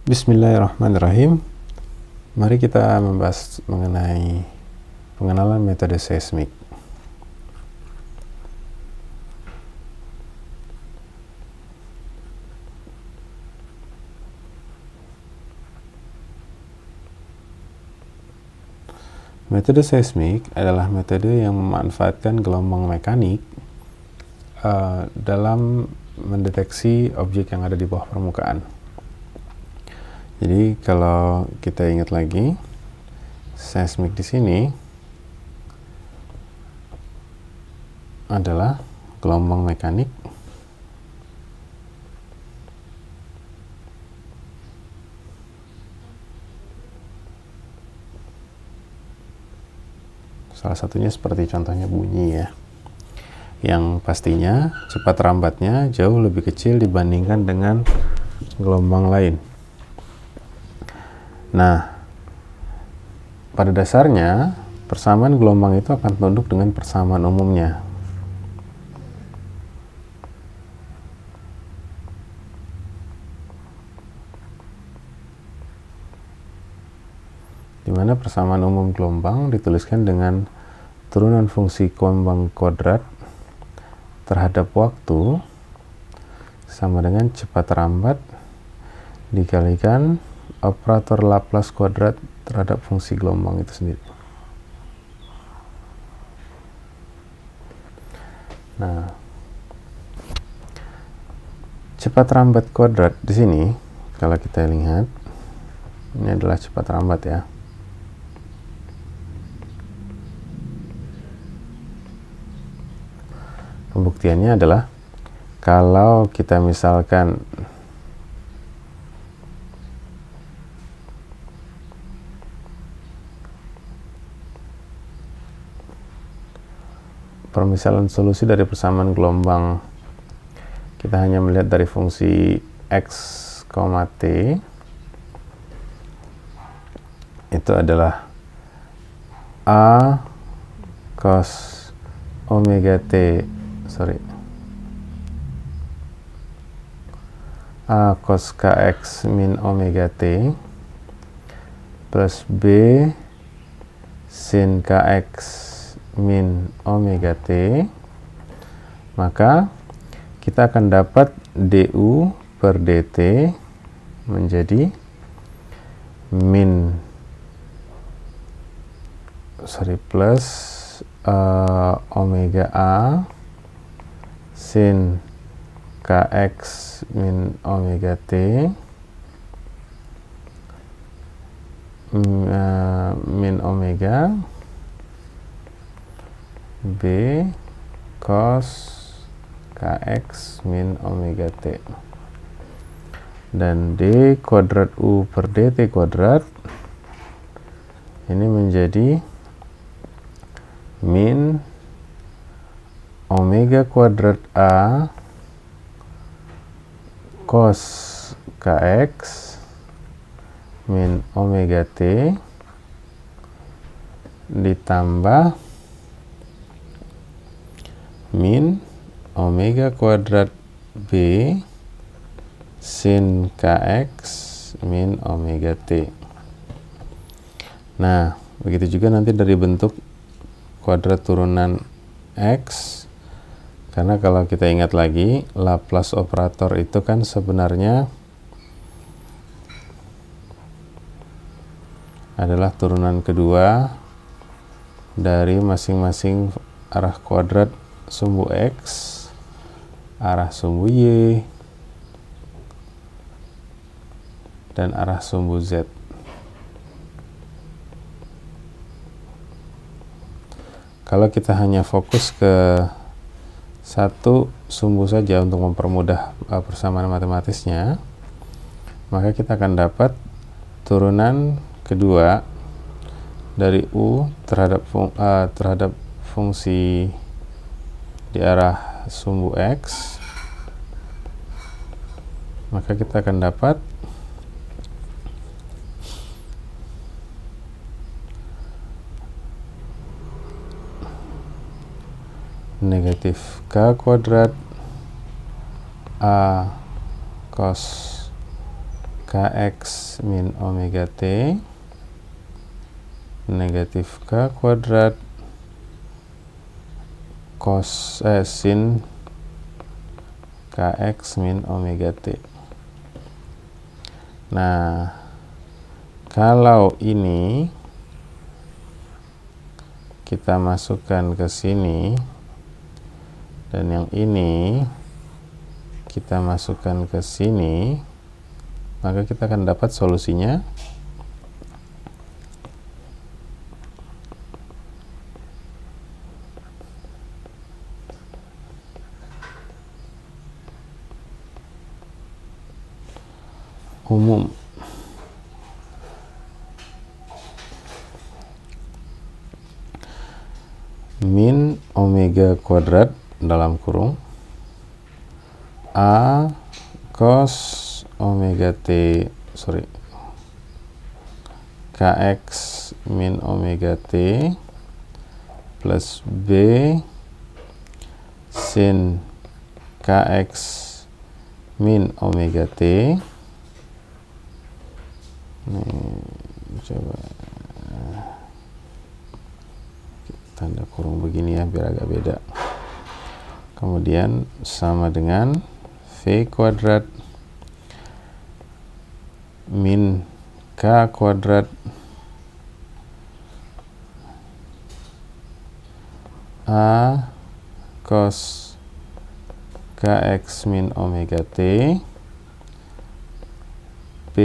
Bismillahirrahmanirrahim. Mari kita membahas mengenai pengenalan metode seismik. Metode seismik adalah metode yang memanfaatkan gelombang mekanik dalam mendeteksi objek yang ada di bawah permukaan. Jadi kalau kita ingat lagi, seismik di sini adalah gelombang mekanik salah satunya seperti contohnya bunyi ya, yang pastinya cepat rambatnya jauh lebih kecil dibandingkan dengan gelombang lain. Nah, pada dasarnya persamaan gelombang itu akan tunduk dengan persamaan umumnya. Di mana persamaan umum gelombang dituliskan dengan turunan fungsi gelombang kuadrat terhadap waktu sama dengan cepat rambat dikalikan operator Laplace kuadrat terhadap fungsi gelombang itu sendiri. Nah, cepat rambat kuadrat di sini kalau kita lihat ini adalah cepat rambat ya. Pembuktiannya adalah kalau kita misalkan permisalan solusi dari persamaan gelombang kita hanya melihat dari fungsi x, t itu adalah a cos omega t a cos kx min omega t plus b sin kx min omega t, maka kita akan dapat du per dt menjadi plus omega a sin kx min omega t min omega b cos kx min omega t, dan d kuadrat u per dt kuadrat ini menjadi min omega kuadrat a cos kx min omega t ditambah min omega kuadrat b sin kx min omega t. Nah, begitu juga nanti dari bentuk kuadrat turunan x, karena kalau kita ingat lagi Laplace operator itu kan sebenarnya adalah turunan kedua dari masing-masing arah kuadrat sumbu x, arah sumbu y, dan arah sumbu z. Kalau kita hanya fokus ke satu sumbu saja untuk mempermudah persamaan matematisnya, maka kita akan dapat turunan kedua dari u terhadap fungsi di arah sumbu x, maka kita akan dapat negatif k kuadrat a cos Kx min omega T negatif K kuadrat sin Kx min omega T. Nah, kalau ini kita masukkan ke sini dan yang ini kita masukkan ke sini, maka kita akan dapat solusinya umum. Min omega kuadrat dalam kurung A cos omega T, Kx min omega T plus B sin Kx min omega T. Coba tanda kurung begini ya, biar agak beda. Kemudian sama dengan V kuadrat min K kuadrat A cos Kx min omega T P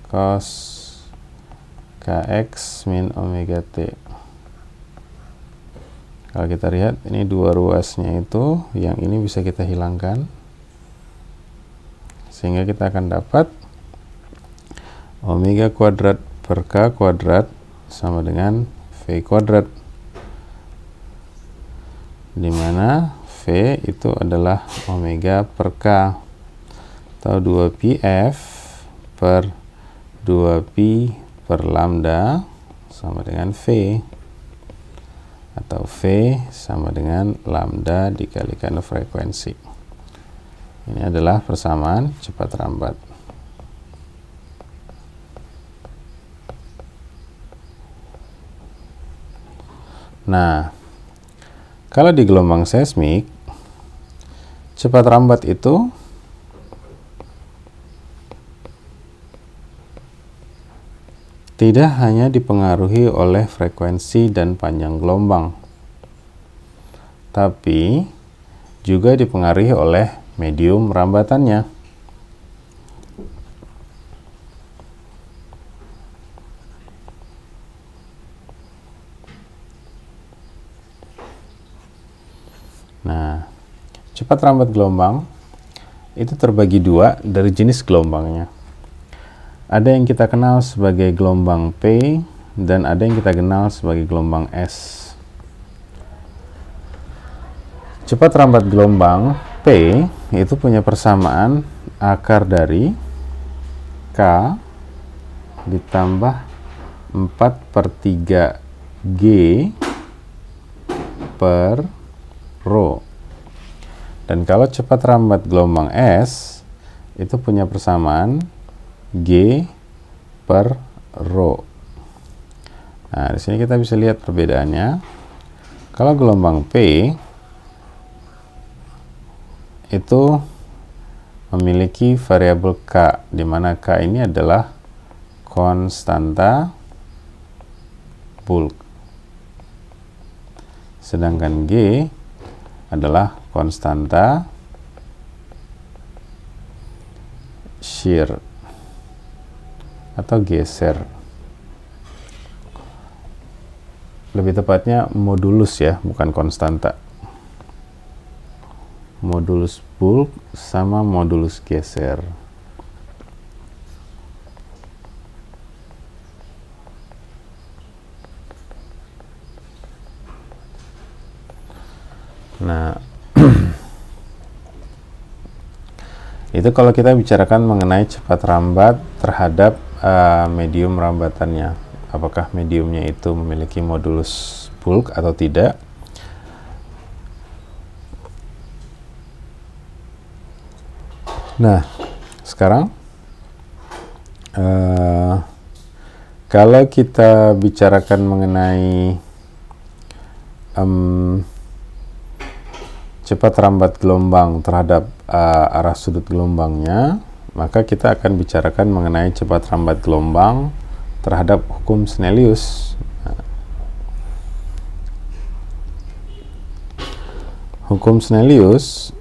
cos Kx min omega T. Kalau kita lihat ini dua ruasnya itu, yang ini bisa kita hilangkan, sehingga kita akan dapat omega kuadrat per K kuadrat sama dengan V kuadrat, di mana V itu adalah omega per K atau 2πf per 2pi per lambda sama dengan V, atau V sama dengan lambda dikalikan frekuensi. Ini adalah persamaan cepat rambat. Nah, kalau di gelombang seismik, cepat rambat itu tidak hanya dipengaruhi oleh frekuensi dan panjang gelombang, tapi juga dipengaruhi oleh medium rambatannya. Nah, cepat rambat gelombang itu terbagi dua dari jenis gelombangnya. Ada yang kita kenal sebagai gelombang P dan ada yang kita kenal sebagai gelombang S. Cepat rambat gelombang P itu punya persamaan akar dari K ditambah 4/3 G per rho. Dan kalau cepat rambat gelombang S itu punya persamaan G per rho. Nah, di sini kita bisa lihat perbedaannya. Kalau gelombang P itu memiliki variabel K, di mana K ini adalah konstanta bulk, sedangkan G adalah konstanta shear atau geser. Lebih tepatnya modulus ya, bukan konstanta. Modulus bulk sama modulus geser. Nah, itu kalau kita bicarakan mengenai cepat rambat terhadap medium rambatannya, apakah mediumnya itu memiliki modulus bulk atau tidak. Nah, sekarang Kalau kita bicarakan mengenai cepat rambat gelombang terhadap arah sudut gelombangnya, maka kita akan bicarakan mengenai cepat rambat gelombang terhadap hukum Snellius. Hukum Snellius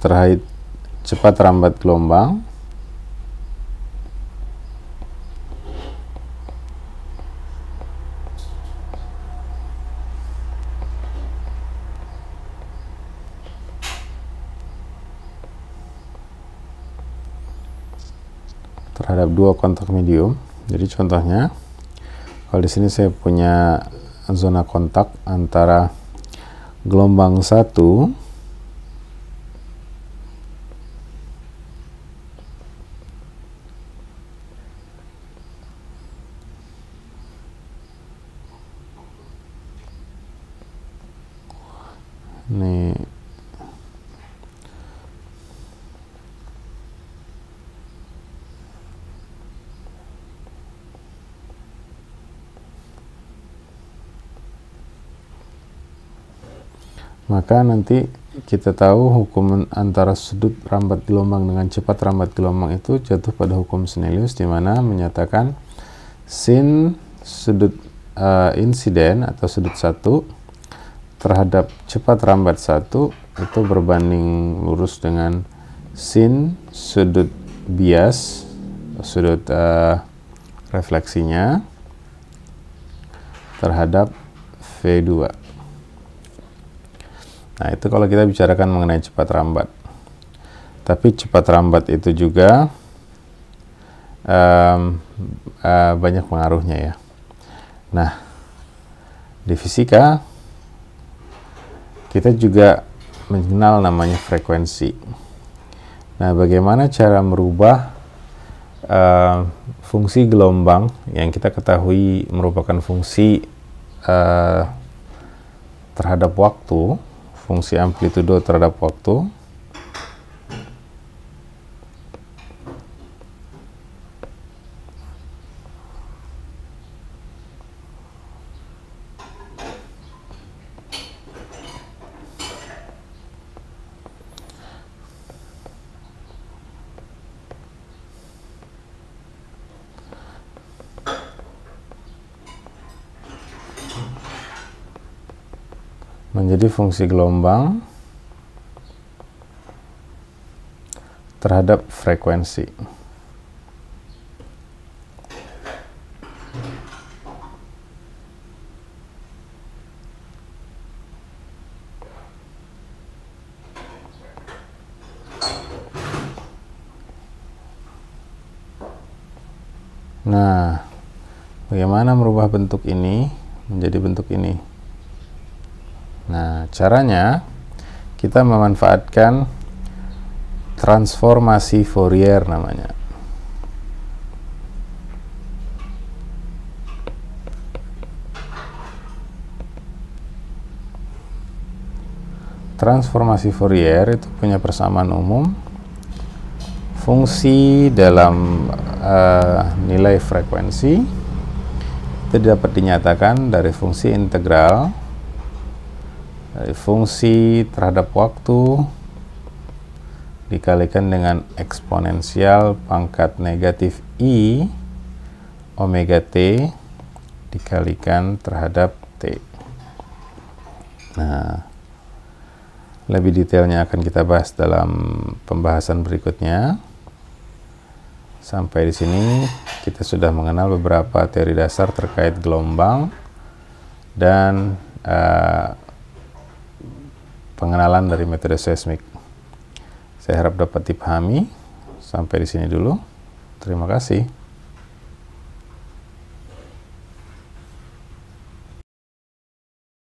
terkait cepat rambat gelombang terhadap dua kontak medium. Jadi contohnya, kalau di sini saya punya zona kontak antara gelombang 1 nih, maka nanti kita tahu hukum antara sudut rambat gelombang dengan cepat rambat gelombang itu jatuh pada hukum Snellius, di mana menyatakan sin sudut insiden atau sudut 1 terhadap cepat rambat 1 itu berbanding lurus dengan sin sudut bias, sudut refleksinya terhadap V2. Nah, itu kalau kita bicarakan mengenai cepat rambat. Tapi cepat rambat itu juga banyak pengaruhnya ya. Nah, di fisika kita juga mengenal namanya frekuensi. Nah, bagaimana cara merubah fungsi gelombang yang kita ketahui merupakan fungsi terhadap waktu, fungsi amplitudo terhadap waktu. Menjadi fungsi gelombang terhadap frekuensi. Nah, bagaimana merubah bentuk ini menjadi bentuk ini? Nah, caranya kita memanfaatkan transformasi Fourier namanya. Transformasi Fourier itu punya persamaan umum. Fungsi dalam nilai frekuensi itu dapat dinyatakan dari fungsi integral dari fungsi terhadap waktu dikalikan dengan eksponensial pangkat negatif I omega T dikalikan terhadap T. Nah, lebih detailnya akan kita bahas dalam pembahasan berikutnya. Sampai di sini kita sudah mengenal beberapa teori dasar terkait gelombang dan pengenalan dari metode seismik. Saya harap dapat dipahami. Sampai di sini dulu. Terima kasih.